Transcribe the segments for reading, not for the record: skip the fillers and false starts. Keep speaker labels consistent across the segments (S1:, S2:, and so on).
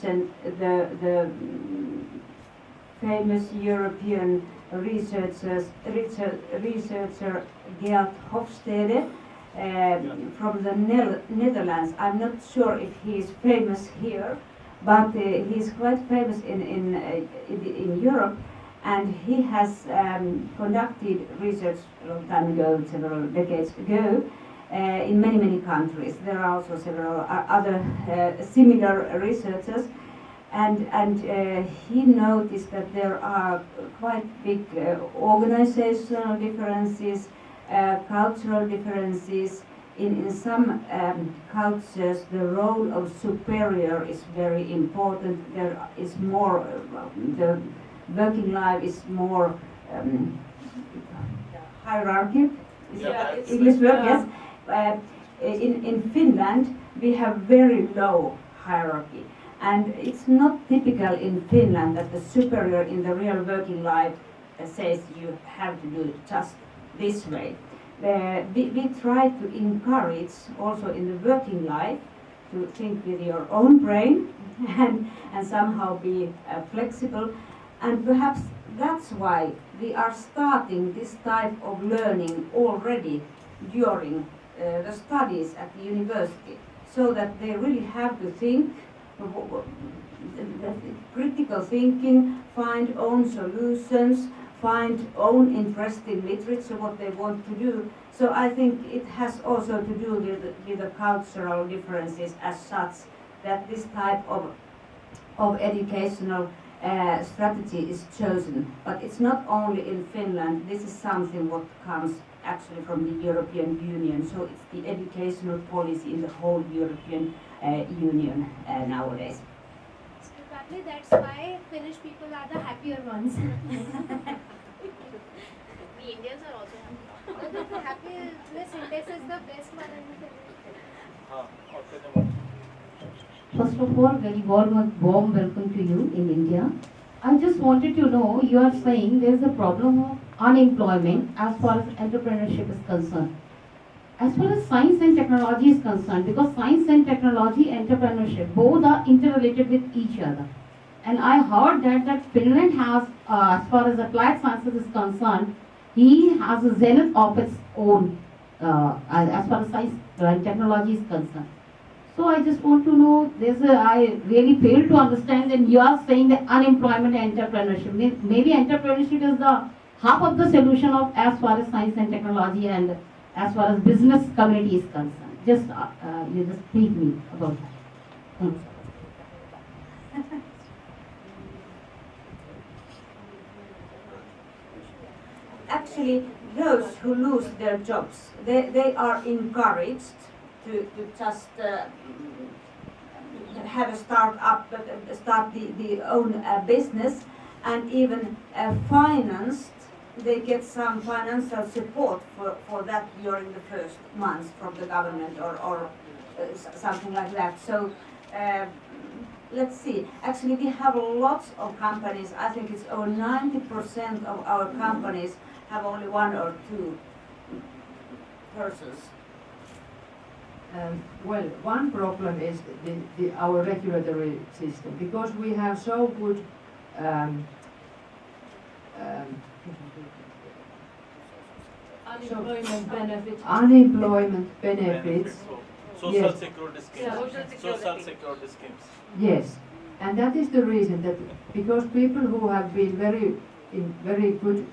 S1: question the famous European researcher Geert Hofstede from the Netherlands. I'm not sure if he is famous here, but he's quite famous in Europe, and he has conducted research a long time ago, several decades ago, in many countries. There are also several other similar researchers, and he noticed that there are quite big organizational differences, cultural differences. In some cultures, the role of superior is very important. There is more, the working life is more hierarchy.
S2: Yeah,
S1: English word, yes. In Finland, we have very low hierarchy. And it's not typical in Finland that the superior in the real working life says you have to do it just this way. We try to encourage also in the working life to think with your own brain and somehow be flexible. And perhaps that's why we are starting this type of learning already during the studies at the university, so that they really have to think, critical thinking, find own solutions, find own interesting literature, what they want to do. So I think it has also to do with the cultural differences as such, that this type of educational strategy is chosen. But it's not only in Finland, this is something what comes actually from the European Union, so it's the educational policy in the whole European Union nowadays.
S3: So probably that's why Finnish people are the happier ones.
S2: The Indians are also happy.
S3: The happiness index is the best one in the Finnish.
S4: First of all, very warm welcome to you in India. I just wanted to know, you are saying there is a problem of unemployment as far as entrepreneurship is concerned. As far as science and technology is concerned, because science and technology, entrepreneurship, both are interrelated with each other. And I heard that Finland has, as far as applied sciences is concerned, he has a zenith of its own as far as science and technology is concerned. So I just want to know, I really fail to understand, and you are saying that unemployment and entrepreneurship. Maybe entrepreneurship is the half of the solution of as far as science and technology and as far as business community is concerned. Just you just brief me about that. Thanks.
S1: Actually, those who lose their jobs, they are encouraged to just have a start the own business, and even financed. They get some financial support for that during the first months from the government or something like that. So let's see. Actually, we have lots of companies. I think it's over 90% of our companies have only one or two persons.
S5: Well, one problem is our regulatory system, because we have so good unemployment benefits.
S6: Social
S5: Yes.
S6: security schemes. Social security schemes.
S5: Yes, and that is the reason that because people who have been in very good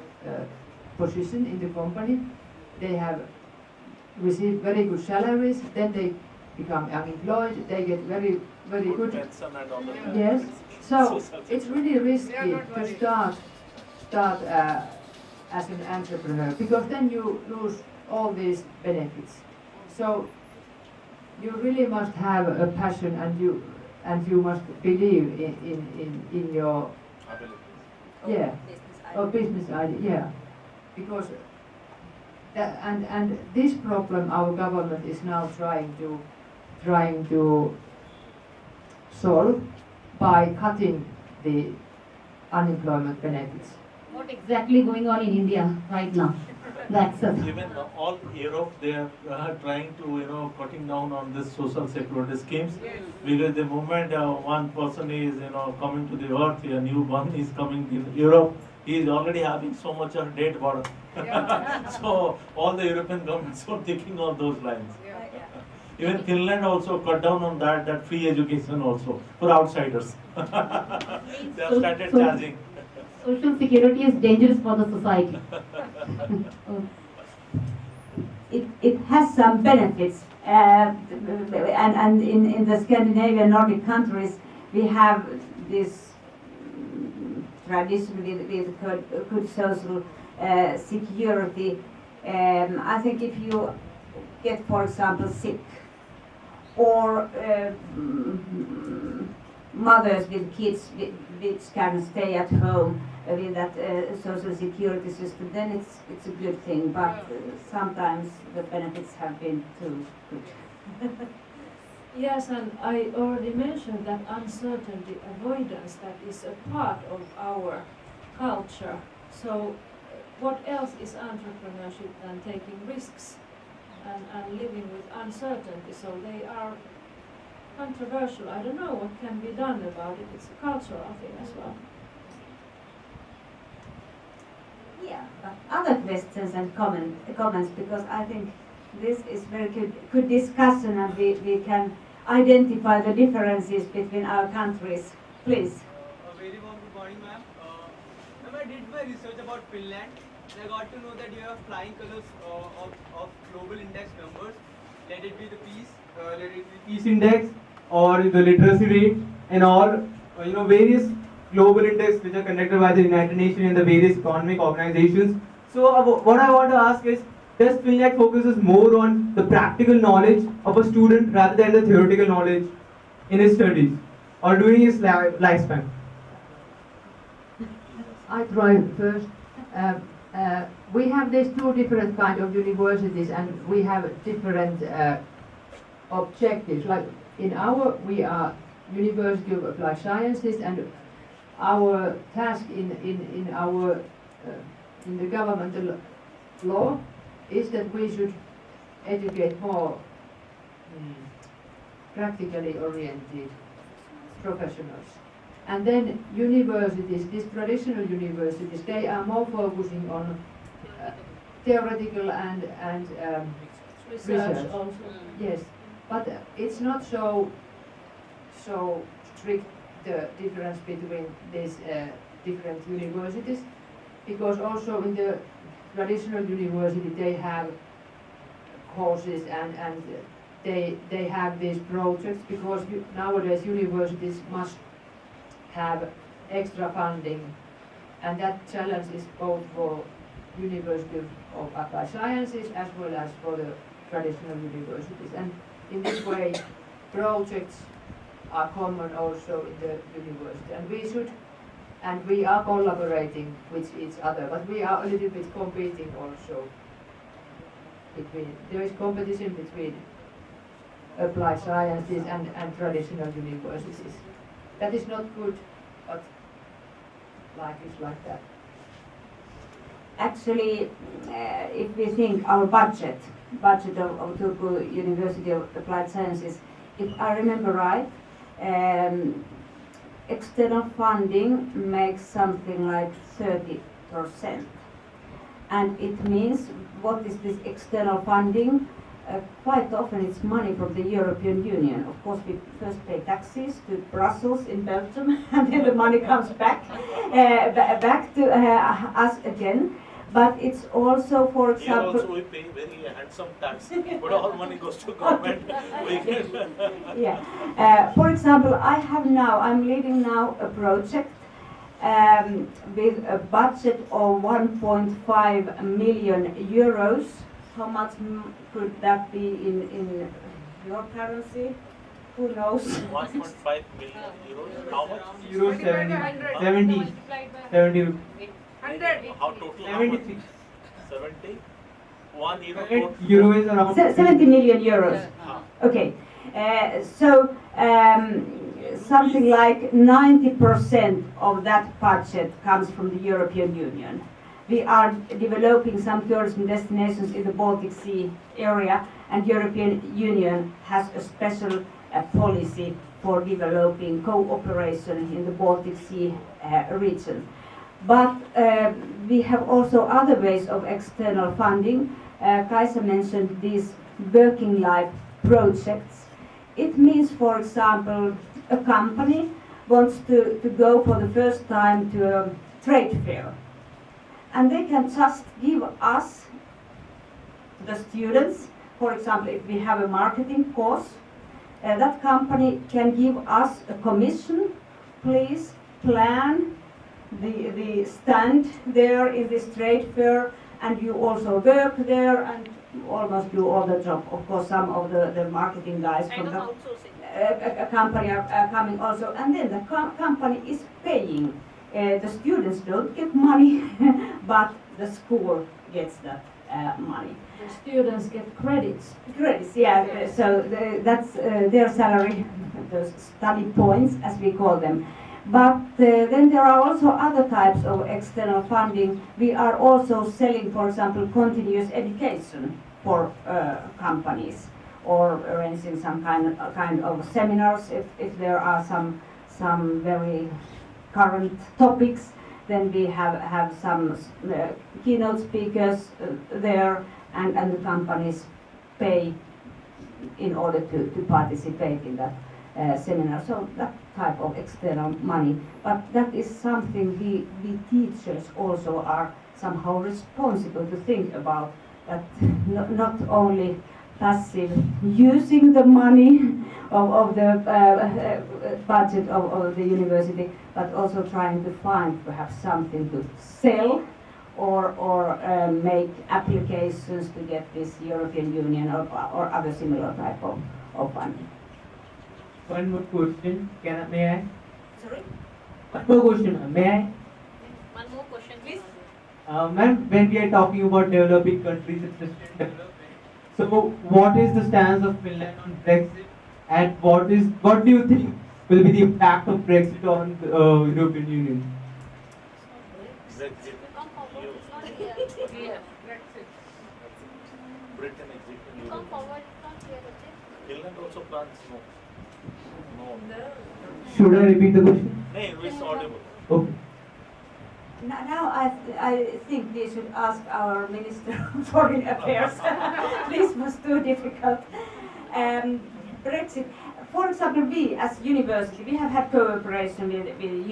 S5: position in the company, they have received very good salaries, then they become unemployed, they get very good. Yes, so it's really risky to start as an entrepreneur, because then you lose all these benefits. So you really must have a passion, and you must believe in your business idea, yeah, because and this problem our government is now trying to solve by cutting the unemployment benefits.
S4: What exactly going on in India right now? the access.
S6: Even all Europe, they are trying to, cutting down on this social security schemes. Because the moment one person is, coming to the earth, a newborn is coming in Europe, he is already having so much of debt burden. So all the European governments are thinking of those lines. Even Finland also cut down on that free education also for outsiders. They have started charging.
S4: Social security is dangerous for the society.
S1: It has some benefits, and in the Scandinavian Nordic countries we have this tradition with good social security. I think if you get, for example, sick, or mothers with kids which can stay at home with that social security system, then it's a good thing. But sometimes the benefits have been too good.
S7: Yes, and I already mentioned that uncertainty avoidance, that is a part of our culture. So what else is entrepreneurship than taking risks and living with uncertainty? So they are controversial. I don't know what can be done about it. It's a cultural thing as well.
S1: Yeah, but other questions and comments, because I think this is very good discussion, and we can identify the differences between our countries. Please.
S8: A very warm good morning, ma'am. Ma'am, I did my research about Finland, and I got to know that you have flying colors of global index numbers. Let it be the peace index, or the literacy rate, and all various global index which are conducted by the United Nations and the various economic organizations. So what I want to ask is, does Finland focuses more on the practical knowledge of a student rather than the theoretical knowledge in his studies or during his lifespan?
S5: I try first. We have these two different kind of universities, and we have different objectives. Like we are University of Applied Sciences, and our task in the governmental law is that we should educate more practically oriented professionals. And then universities, these traditional universities, they are more focusing on theoretical and research.
S7: Also.
S5: Yes, but it's not so strict, the difference between these different universities, because also in the traditional university they have courses and they have these projects, because nowadays universities must have extra funding, and that challenge is both for University of Applied Sciences as well as for the traditional universities. And in this way, projects are common also in the university, and we are collaborating with each other, but we are a little bit competing also. There is competition between applied sciences and traditional universities. That is not good, but life is like that.
S1: Actually, if we think our budget of Turku University of Applied Sciences, if I remember right, external funding makes something like 30%. And it means, what is this external funding? Quite often it's money from the European Union. Of course, we first pay taxes to Brussels in Belgium, and then the money comes back to us again. But it's also, for example...
S6: Here also we pay very handsome tax, but all money goes to government.
S1: Yeah. For example, I'm leading now a project with a budget of 1.5 million euros. How much could that be in your currency? Who knows?
S6: 1.5 million euros. How much?
S8: Euro 70. 100.
S6: How total?
S8: 73.
S6: 70? 1 euro total?
S8: Euro is around
S1: 70 million euros. Okay. So something like 90% of that budget comes from the European Union. We are developing some tourism destinations in the Baltic Sea area, and European Union has a special policy for developing cooperation in the Baltic Sea region. But we have also other ways of external funding. Kaisa mentioned these working life projects. It means, for example, a company wants to go for the first time to a trade fair. And they can just give us, the students, for example, if we have a marketing course, that company can give us a commission. Please plan the stand there in this trade fair, and you also work there and almost do all the job. Of course, some of the marketing guys
S2: Kind
S1: from
S2: of
S1: the
S2: outsourcing.
S1: company are coming also, and then the company is paying. The students don't get money, but the school gets that money.
S7: The students get credits.
S1: Credits, yeah. So that's their salary, those study points, as we call them. But then there are also other types of external funding. We are also selling, for example, continuous education for companies, or arranging some kind of seminars if there are some very current topics. Then we have some keynote speakers there, and the companies pay in order to participate in that seminar. So that type of external money. But that is something we teachers also are somehow responsible to think about, that not only passive using the money of the budget of the university, but also trying to find perhaps something to sell, or make applications to get this European Union or other similar type of funding.
S9: One more question. May I?
S2: Sorry?
S9: One more question. May I?
S2: One more question, please.
S9: Ma'am, when we are talking about developing countries, it's still development. So, what is the stance of Finland on Brexit, and what do you think will be the impact of Brexit on the European Union?
S6: Brexit.
S2: Come forward, it's not clear. Clear.
S6: Britain exiting
S2: You come
S6: Europe.
S2: forward, it's not clear, okay?
S6: Finland also plans no.
S9: Should I repeat the question?
S6: No, it's audible.
S9: Okay.
S1: Now I think we should ask our Minister of Foreign Affairs. This was too difficult. Brexit. For example, we as university, we have had cooperation with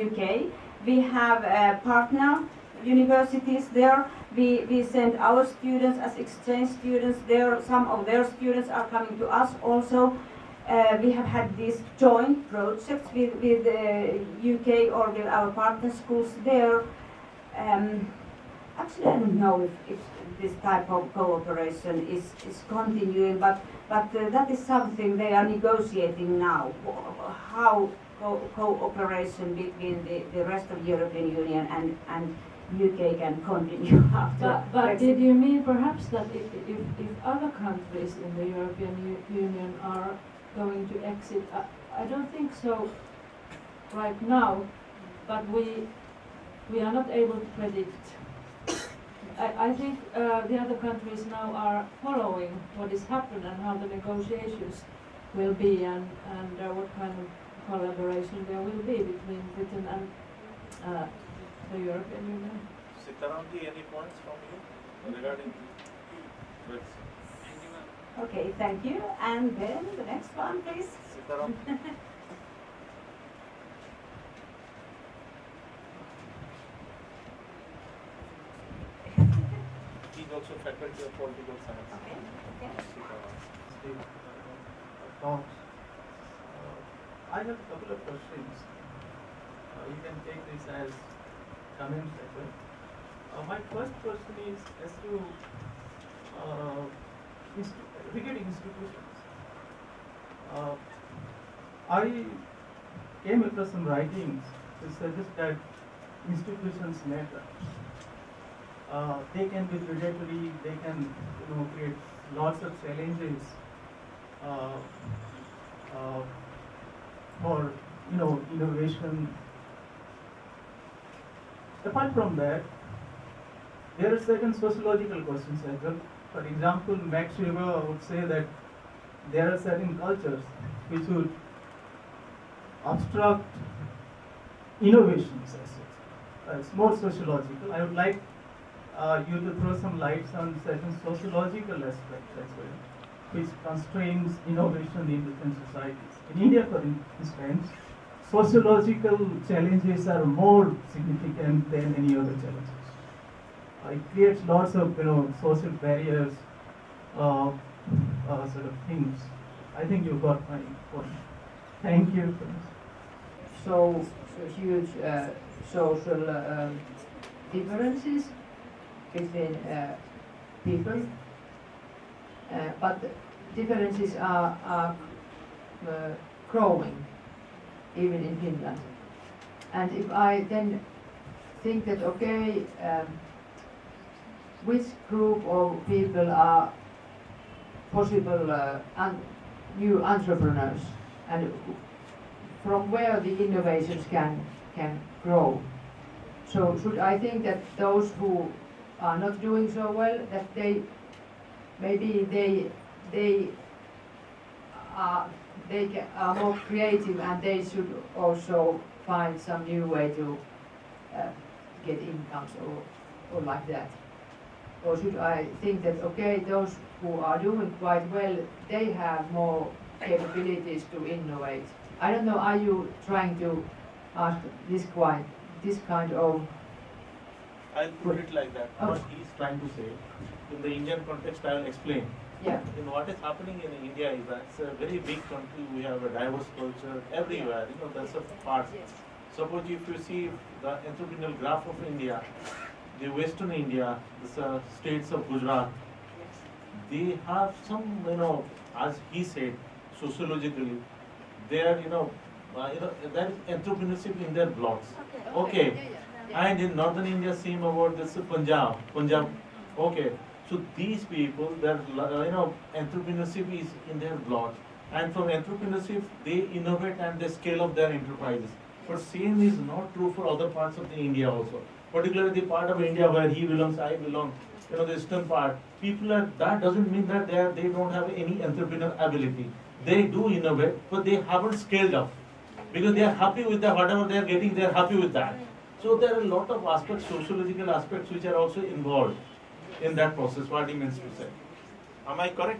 S1: UK. We have partner universities there. We send our students as exchange students there. Some of their students are coming to us also. We have had these joint projects with UK or with our partner schools there. Actually, I don't know if this type of cooperation is continuing, but that is something they are negotiating now. How cooperation between the rest of the European Union and UK can continue after
S7: But
S1: Brexit.
S7: did you mean perhaps that if other countries in the European Union are going to exit? I don't think so right now, but we are not able to predict. I think the other countries now are following what is happening and how the negotiations will be, and what kind of collaboration there will be between Britain and the European Union.
S6: Sitaramji, any points from you regarding Brexit?
S8: Thank you, ma'am.
S1: Okay, thank you. And then the next one, please.
S6: Sitaram? He's also faculty of political science.
S1: Okay.
S6: Sitaram.
S10: Talks. I have a couple of questions. You can take this as comments as well. My first question is as to regarding institutions. I came across some writings to suggest that institutions matter. They can be predatory. They can, create lots of challenges for, innovation. Apart from that, There are certain sociological questions as well. For example, Max Weber would say that there are certain cultures which would obstruct innovations as such. It's more sociological. I would like you to throw some lights on certain sociological aspects as well, which constrains innovation in different societies. In India, for instance, sociological challenges are more significant than any other challenges. It creates lots of social barriers, sort of things. I think you got my point. Thank you.
S5: So huge social differences between people, but differences are growing even in Finland. And if I then think that okay, which group of people are possible new entrepreneurs, and from where the innovations can grow. So should I think that those who are not doing so well, that they are more creative and they should also find some new way to get incomes or like that? Or should I think that okay, those who are doing quite well, they have more capabilities to innovate? I don't know, are you trying to ask this kind of...
S6: I'll put it like that. What he's trying to say, in the Indian context, I will explain.
S5: Yeah.
S6: In what is happening in India is that it's a very big country. We have a diverse culture everywhere. That's a part. Suppose if you see the entrepreneurial graph of India, the Western India, the states of Gujarat, they have some, as he said, sociologically, they are, there is entrepreneurship in their blocks. Okay. And in northern India, same about this Punjab. Okay. So these people, their, entrepreneurship is in their blocks. And from entrepreneurship, they innovate and they scale up their enterprises. But same is not true for other parts of the India also. Particularly the part of India where he belongs, I belong, the eastern part. People are, that doesn't mean that they don't have any entrepreneur ability. They do innovate, but they haven't scaled up. Because they are happy with that, whatever they are getting, they are happy with that. So there are a lot of aspects, sociological aspects, which are also involved in that process, what he means to say. Am I correct?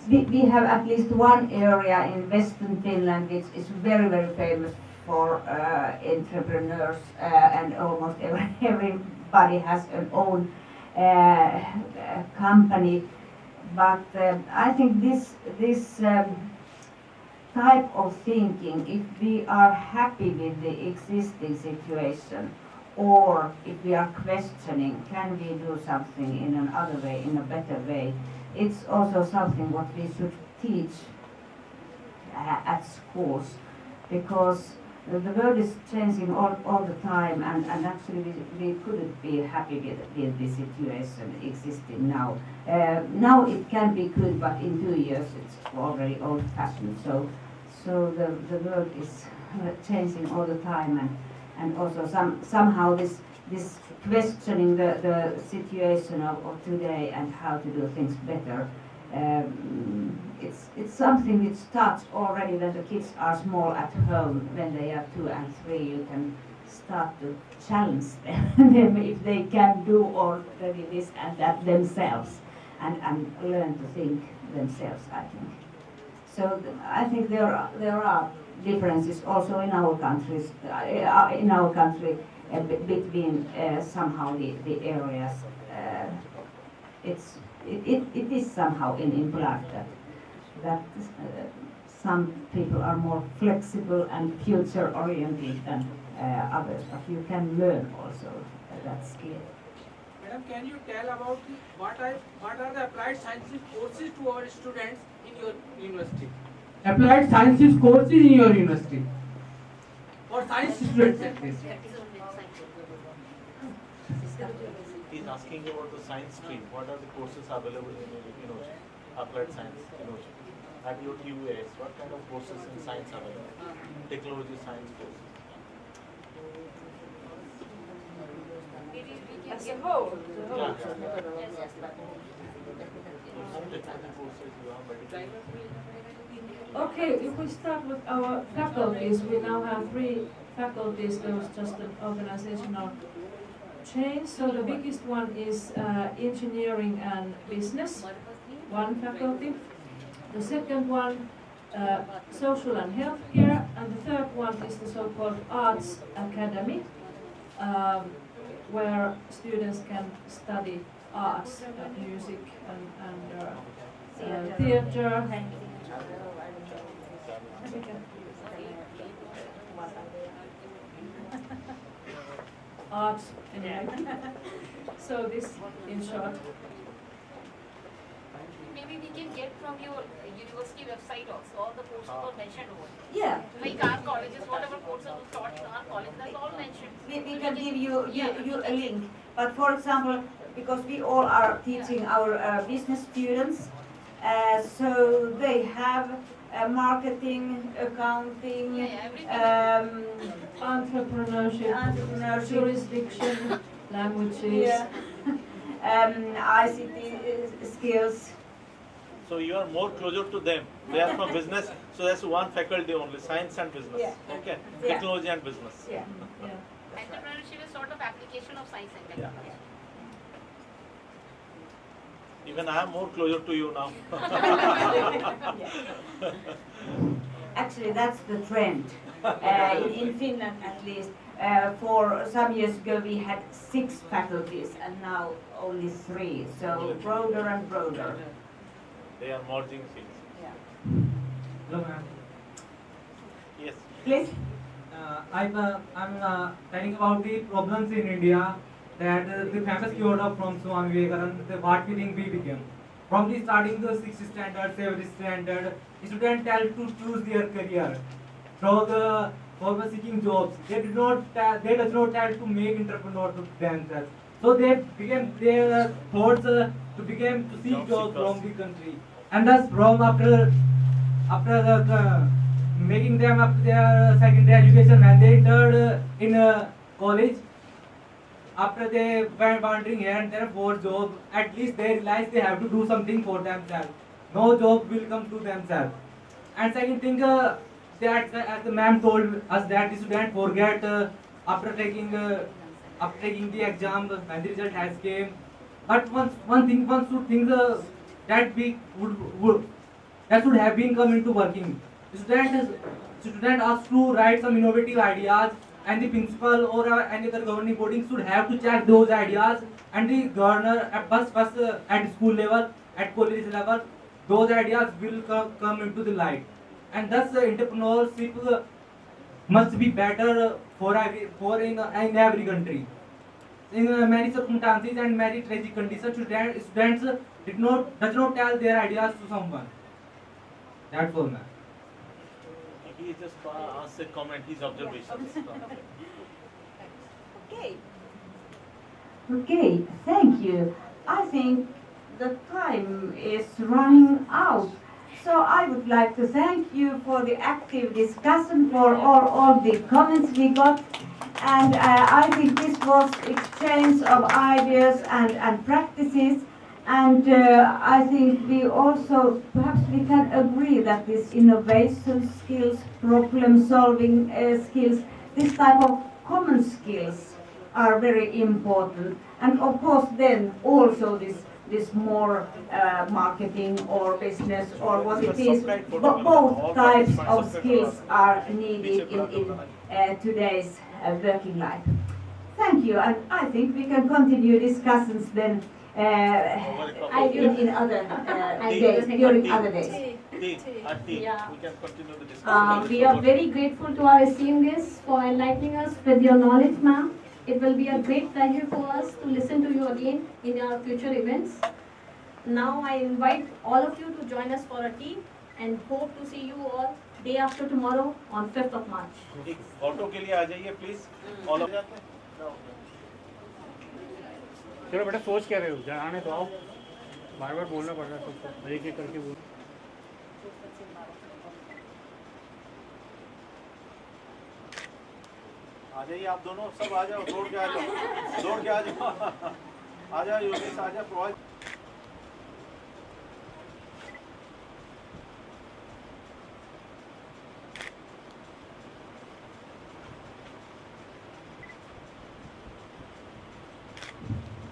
S1: We have at least one area in Western Finland which is very, very famous for entrepreneurs, and almost everybody has an own company. But I think this type of thinking, if we are happy with the existing situation, or if we are questioning, can we do something in another way, in a better way, it's also something what we should teach at schools, because the world is changing all the time, and actually we couldn't be happy with the situation existing now. Now it can be good, but in 2 years it's already old-fashioned. So the world is changing all the time, and also somehow this questioning the situation of today and how to do things better. It's something which starts already when the kids are small at home. When they are 2 and 3, you can start to challenge them if they can do already this and that themselves, and learn to think themselves, I think. So I think there are differences also in our countries, between somehow the areas. It is somehow in blood that some people are more flexible and future oriented than others, but you can learn also that skill.
S11: Madam, can you tell about what are the applied sciences courses to our students in your university?
S9: Applied sciences courses in your university. For science students at least.
S6: He's asking about the science stream. What are the courses available in applied science university? At your UAS, what kind of courses in science are available? Technology science courses.
S7: as a whole. Okay, if we start with our faculties, we now have 3 faculties. There was just an organizational change. So the biggest one is engineering and business, 1 faculty. The second one, social and healthcare, and the third one is the so-called arts academy, where students can study arts, music and theater. Arts, anyway. So this, in short.
S2: Maybe we can get from your university website also, all the courses are mentioned over there.
S1: Yeah.
S2: Like our colleges, whatever courses are taught in our college, that's all mentioned.
S1: We can give you a link. But for example, because we all are teaching our business students, so they have marketing, accounting,
S7: Entrepreneurship, jurisdiction, languages,
S1: ICT skills.
S6: So you are more closer to them. They are from business, so that's 1 faculty only, science and business.
S1: Yeah.
S6: Okay,
S1: Yeah.
S6: technology and business.
S1: Yeah.
S2: Entrepreneurship is sort of application of science and technology.
S6: Even I am more closer to you now.
S1: Actually, that's the trend. In Finland, at least, for some years ago, we had 6 faculties, and now only 3. So broader and broader.
S6: They are merging things.
S1: Yeah.
S9: Hello, ma'am.
S6: Yes.
S1: Please.
S9: I'm telling about the problems in India that the famous quote of from Swami Vivekananda, what we think we became. From the starting the 6th standard, 7th standard, students tell to choose their career. So for seeking jobs, they does not tell to make entrepreneurs of themselves. So they became their thoughts to seek jobs from the country, and thus from after making them up their secondary education, when they entered in college, after they went wandering here and there for job, at least they realize they have to do something for themselves. No job will come to themselves. And second thing, that as the ma'am told us that the student forget after taking the exam when the result has came. But one should think that we that should have been come into working. Student asked to write some innovative ideas, and the principal or any other governing body should have to check those ideas, and the governor first at school level, at college level, those ideas will come into the light. And thus entrepreneurship must be better for in every country. In many circumstances and many tragic conditions, students does not tell their ideas to someone. That's all, ma'am.
S6: He just asked a comment, his observations.
S1: Okay. Okay, thank you. I think the time is running out. So I would like to thank you for the active discussion, for all the comments we got. And I think this was exchange of ideas and practices. And I think we also, perhaps we can agree that this innovation skills, problem solving skills, this type of common skills are very important. And of course then also this more marketing or business or what it is, both types of skills are needed in today's working life. Thank you, and I think we can continue discussions then in other days, during other days.
S3: Yeah.
S6: We can continue the discussion.
S3: We are very grateful to our esteemed guests for enlightening us with your knowledge, ma'am. It will be a great pleasure for us to listen to you again in our future events. Now I invite all of you to join us for a tea and hope to see you all day after tomorrow on 5th of March.
S6: एक photo के लिए आ जाइए please all of
S12: चलो बेटा सोच क्या रहे हो जाने तो आओ बार बार बोलना पड़ रहा है सबको एक एक करके बोलो
S13: आ जाइए आप दोनों, सब आ जाओ, दौड़ के आ जाओ, दौड़ के आ जाओ, आ जाओ योगेश, आ जाओ provide.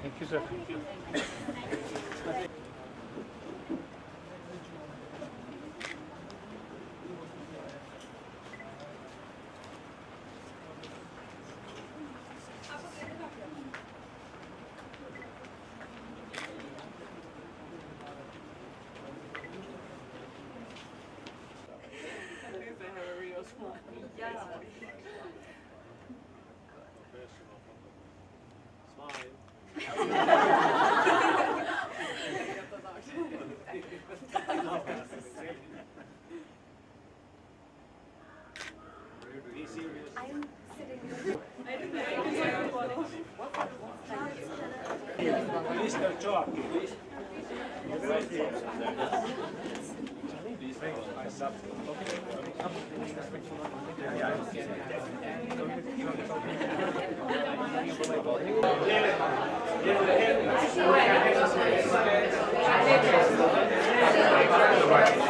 S12: Thank you sir.
S13: Please talk, please.
S14: Please.